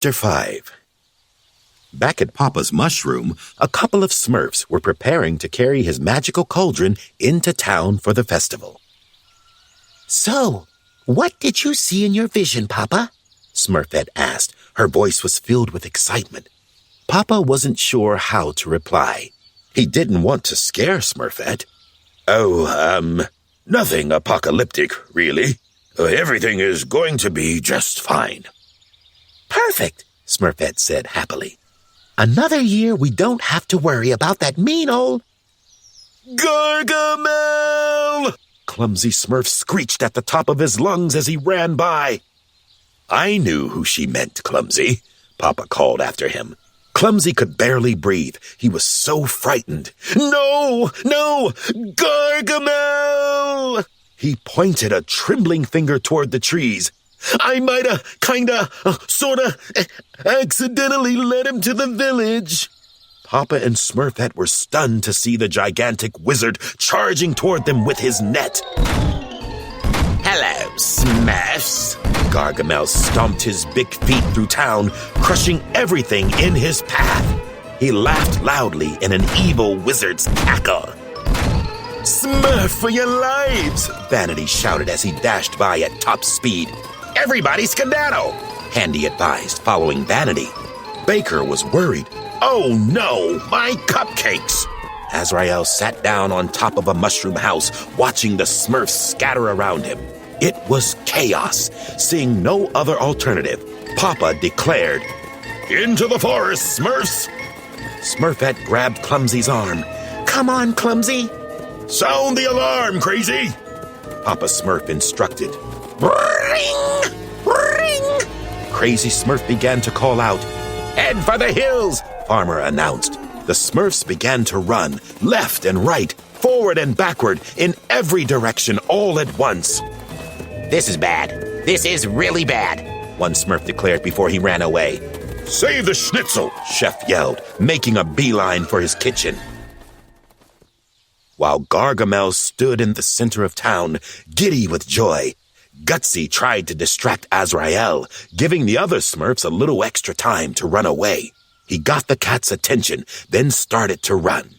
Chapter 5. Back at Papa's mushroom, a couple of Smurfs were preparing to carry his magical cauldron into town for the festival. So, what did you see in your vision, Papa? Smurfette asked. Her voice was filled with excitement. Papa wasn't sure how to reply. He didn't want to scare Smurfette. Nothing apocalyptic, really. Everything is going to be just fine. Perfect, Smurfette said happily. Another year we don't have to worry about that mean old... Gargamel! Clumsy Smurf screeched at the top of his lungs as he ran by. I knew who she meant, Clumsy, Papa called after him. Clumsy could barely breathe. He was so frightened. No! Gargamel! He pointed a trembling finger toward the trees. I mighta, sorta, accidentally led him to the village. Papa and Smurfette were stunned to see the gigantic wizard charging toward them with his net. Hello, Smurfs. Gargamel stomped his big feet through town, crushing everything in his path. He laughed loudly in an evil wizard's cackle. Smurf for your lives! Vanity shouted as he dashed by at top speed. Everybody skedaddle! Handy advised, following Vanity. Baker was worried. Oh no, my cupcakes! Azrael sat down on top of a mushroom house, watching the Smurfs scatter around him. It was chaos. Seeing no other alternative, Papa declared, Into the forest, Smurfs! Smurfette grabbed Clumsy's arm. Come on, Clumsy! Sound the alarm, Crazy! Papa Smurf instructed. Ring! Ring! Crazy Smurf began to call out. Head for the hills, Farmer announced. The Smurfs began to run, left and right, forward and backward, in every direction all at once. This is bad. This is really bad, one Smurf declared before he ran away. Save the schnitzel, Chef yelled, making a beeline for his kitchen. While Gargamel stood in the center of town, giddy with joy, Gutsy tried to distract Azrael, giving the other Smurfs a little extra time to run away. He got the cat's attention, then started to run.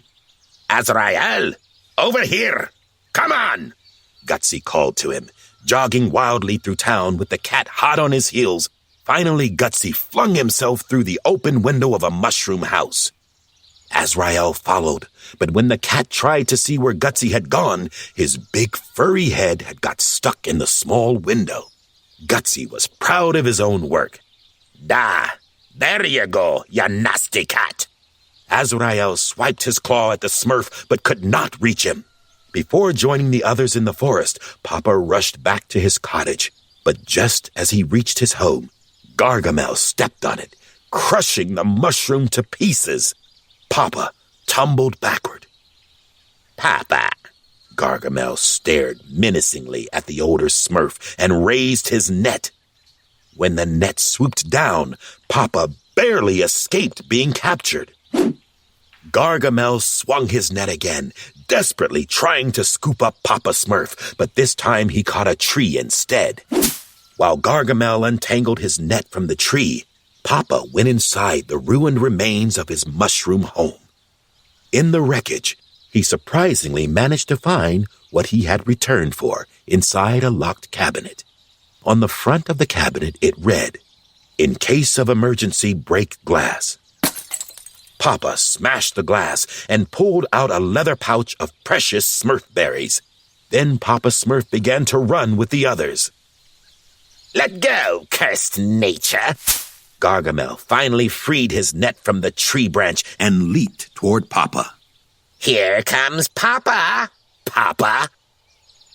Azrael, over here! Come on! Gutsy called to him, jogging wildly through town with the cat hot on his heels. Finally, Gutsy flung himself through the open window of a mushroom house. Azrael followed, but when the cat tried to see where Gutsy had gone, his big furry head had got stuck in the small window. Gutsy was proud of his own work. There you go, you nasty cat. Azrael swiped his claw at the Smurf, but could not reach him. Before joining the others in the forest, Papa rushed back to his cottage. But just as he reached his home, Gargamel stepped on it, crushing the mushroom to pieces. Papa tumbled backward. Papa! Gargamel stared menacingly at the older Smurf and raised his net. When the net swooped down, Papa barely escaped being captured. Gargamel swung his net again, desperately trying to scoop up Papa Smurf, but this time he caught a tree instead. While Gargamel untangled his net from the tree, Papa went inside the ruined remains of his mushroom home. In the wreckage, he surprisingly managed to find what he had returned for inside a locked cabinet. On the front of the cabinet, it read, In case of emergency, break glass. Papa smashed the glass and pulled out a leather pouch of precious Smurf berries. Then Papa Smurf began to run with the others. Let go, cursed nature! Gargamel finally freed his net from the tree branch and leaped toward Papa. Here comes Papa! Papa!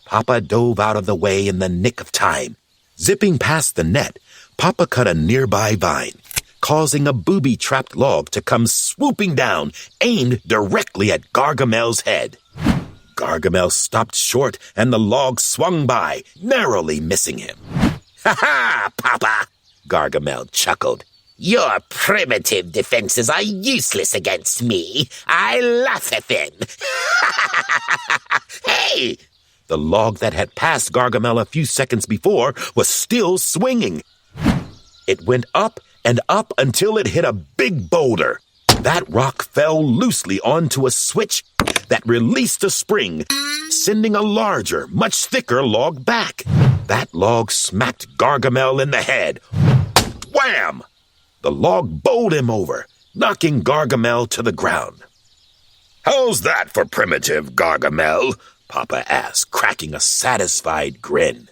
Papa dove out of the way in the nick of time. Zipping past the net, Papa cut a nearby vine, causing a booby-trapped log to come swooping down, aimed directly at Gargamel's head. Gargamel stopped short, and the log swung by, narrowly missing him. Ha-ha, Papa! Gargamel chuckled. Your primitive defenses are useless against me. I laugh at them. Hey! The log that had passed Gargamel a few seconds before was still swinging. It went up and up until it hit a big boulder. That rock fell loosely onto a switch that released a spring, sending a larger, much thicker log back. That log smacked Gargamel in the head. Wham! The log bowled him over, knocking Gargamel to the ground. "How's that for primitive, Gargamel?" Papa asked, cracking a satisfied grin.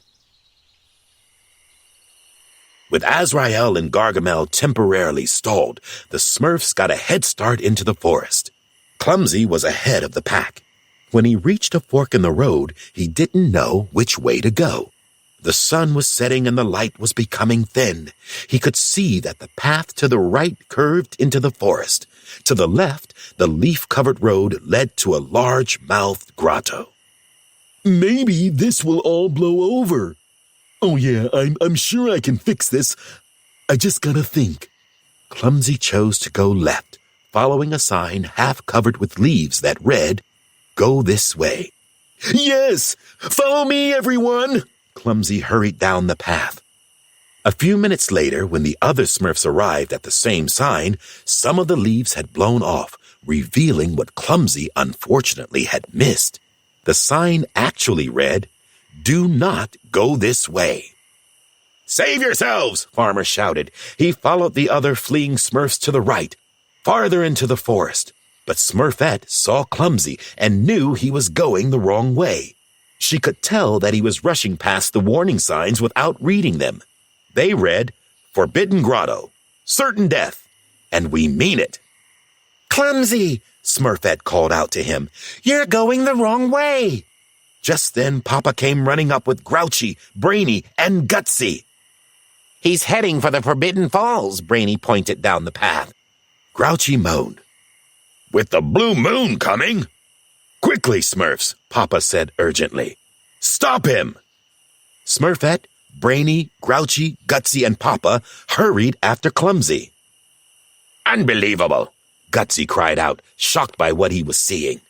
With Azrael and Gargamel temporarily stalled, the Smurfs got a head start into the forest. Clumsy was ahead of the pack. When he reached a fork in the road, he didn't know which way to go. The sun was setting and the light was becoming thin. He could see that the path to the right curved into the forest. To the left, the leaf-covered road led to a large-mouthed grotto. "Maybe this will all blow over. Oh yeah, I'm sure I can fix this. I just gotta think." Clumsy chose to go left, following a sign half covered with leaves that read, "Go this way." "Yes! Follow me, everyone!" Clumsy hurried down the path. A few minutes later, when the other Smurfs arrived at the same sign, some of the leaves had blown off, revealing what Clumsy unfortunately had missed. The sign actually read, "Do not go this way." "Save yourselves!" Farmer shouted. He followed the other fleeing Smurfs to the right, farther into the forest. But Smurfette saw Clumsy and knew he was going the wrong way. She could tell that he was rushing past the warning signs without reading them. They read, "Forbidden Grotto, Certain Death, and we mean it." "Clumsy!" Smurfette called out to him. "You're going the wrong way!" Just then, Papa came running up with Grouchy, Brainy, and Gutsy. "He's heading for the Forbidden Falls," Brainy pointed down the path. Grouchy moaned. "With the blue moon coming?" "Quickly, Smurfs," Papa said urgently. "Stop him!" Smurfette, Brainy, Grouchy, Gutsy, and Papa hurried after Clumsy. "Unbelievable!" Gutsy cried out, shocked by what he was seeing.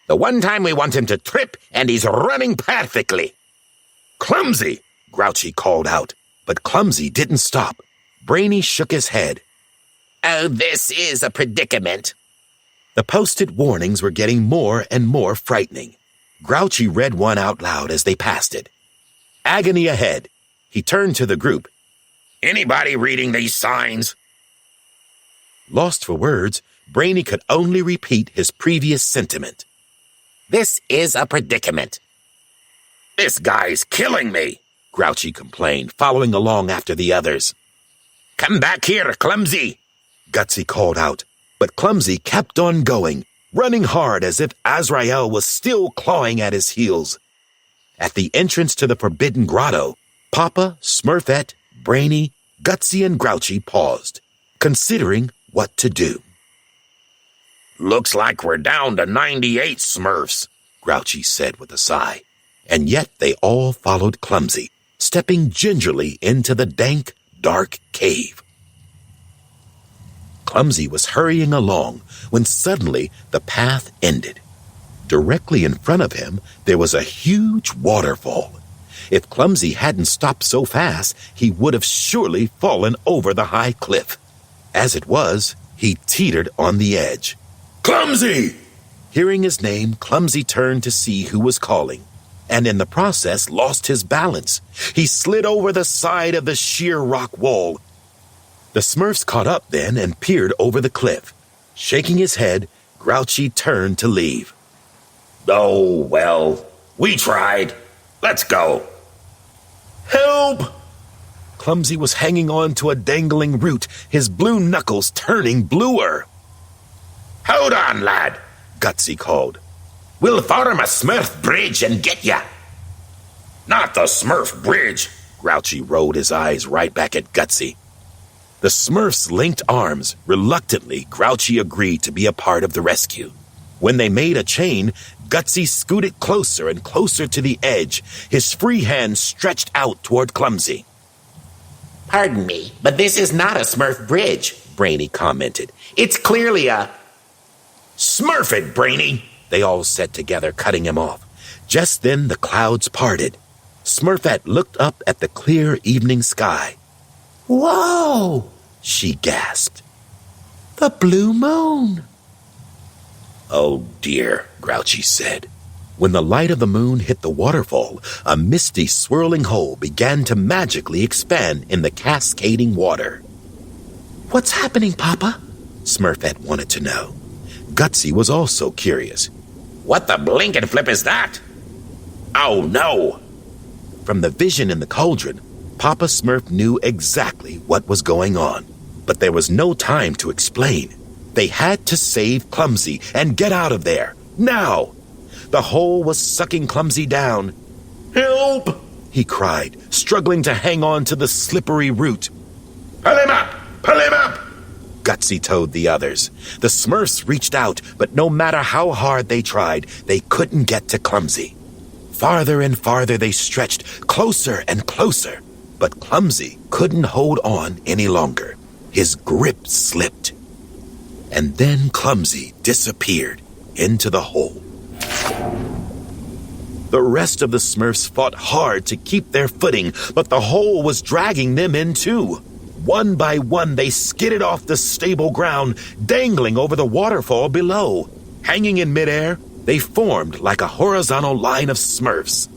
"The one time we want him to trip, and he's running perfectly." "Clumsy!" Grouchy called out, but Clumsy didn't stop. Brainy shook his head. "Oh, this is a predicament." The posted warnings were getting more and more frightening. Grouchy read one out loud as they passed it. "Agony ahead." He turned to the group. "Anybody reading these signs?" Lost for words, Brainy could only repeat his previous sentiment. "This is a predicament." "This guy's killing me," Grouchy complained, following along after the others. "Come back here, Clumsy," Gutsy called out, but Clumsy kept on going, running hard as if Azrael was still clawing at his heels. At the entrance to the Forbidden Grotto, Papa, Smurfette, Brainy, Gutsy, and Grouchy paused, considering what to do. "Looks like we're down to 98 Smurfs," Grouchy said with a sigh. And yet they all followed Clumsy, stepping gingerly into the dank, dark cave. Clumsy was hurrying along when suddenly the path ended. Directly in front of him, there was a huge waterfall. If Clumsy hadn't stopped so fast, he would have surely fallen over the high cliff. As it was, he teetered on the edge. "Clumsy!" Hearing his name, Clumsy turned to see who was calling, and in the process lost his balance. He slid over the side of the sheer rock wall. The Smurfs caught up then and peered over the cliff. Shaking his head, Grouchy turned to leave. "Oh, well, we tried. Let's go." "Help!" Clumsy was hanging on to a dangling root, his blue knuckles turning bluer. "Hold on, lad," Gutsy called. "We'll form a Smurf bridge and get ya." "Not the Smurf bridge," Grouchy rolled his eyes right back at Gutsy. The Smurfs linked arms. Reluctantly, Grouchy agreed to be a part of the rescue. When they made a chain, Gutsy scooted closer and closer to the edge, his free hand stretched out toward Clumsy. "Pardon me, but this is not a Smurf bridge," Brainy commented. "It's clearly a—" "Smurf it, Brainy!" they all said together, cutting him off. Just then the clouds parted. Smurfette looked up at the clear evening sky. Whoa! She gasped. The blue moon! Oh dear, Grouchy said. When the light of the moon hit the waterfall, a misty, swirling hole began to magically expand in the cascading water. What's happening, Papa? Smurfette wanted to know. Gutsy was also curious. What the blinking flip is that? Oh no! From the vision in the cauldron, Papa Smurf knew exactly what was going on. But there was no time to explain. They had to save Clumsy and get out of there, now! The hole was sucking Clumsy down. Help! He cried, struggling to hang on to the slippery root. Pull him up! Pull him up! Gutsy told the others. The Smurfs reached out, but no matter how hard they tried, they couldn't get to Clumsy. Farther and farther they stretched, closer and closer. But Clumsy couldn't hold on any longer. His grip slipped. And then Clumsy disappeared into the hole. The rest of the Smurfs fought hard to keep their footing, but the hole was dragging them in too. One by one, they skidded off the stable ground, dangling over the waterfall below. Hanging in midair, they formed like a horizontal line of Smurfs.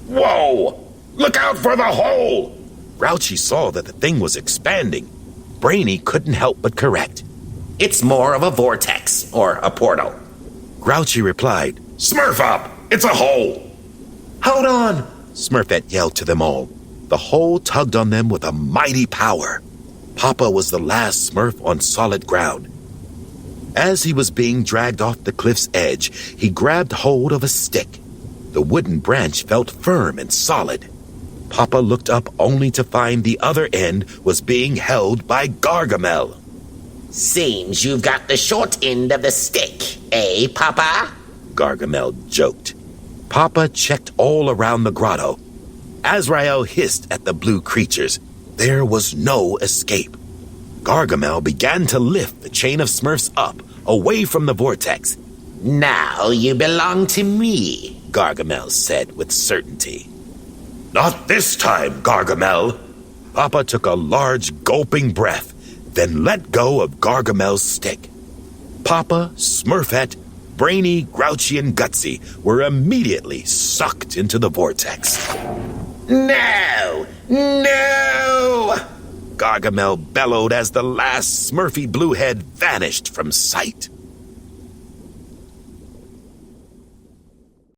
Whoa! Look out for the hole! Grouchy saw that the thing was expanding. Brainy couldn't help but correct. It's more of a vortex, or a portal. Grouchy replied, Smurf up! It's a hole! Hold on! Smurfette yelled to them all. The hole tugged on them with a mighty power. Papa was the last Smurf on solid ground. As he was being dragged off the cliff's edge, he grabbed hold of a stick. The wooden branch felt firm and solid. Papa looked up only to find the other end was being held by Gargamel. Seems you've got the short end of the stick, eh, Papa? Gargamel joked. Papa checked all around the grotto. Azrael hissed at the blue creatures. There was no escape. Gargamel began to lift the chain of Smurfs up, away from the vortex. Now you belong to me, Gargamel said with certainty. Not this time, Gargamel. Papa took a large gulping breath, then let go of Gargamel's stick. Papa, Smurfette, Brainy, Grouchy, and Gutsy were immediately sucked into the vortex. No! No! Gargamel bellowed as the last Smurfy blue head vanished from sight.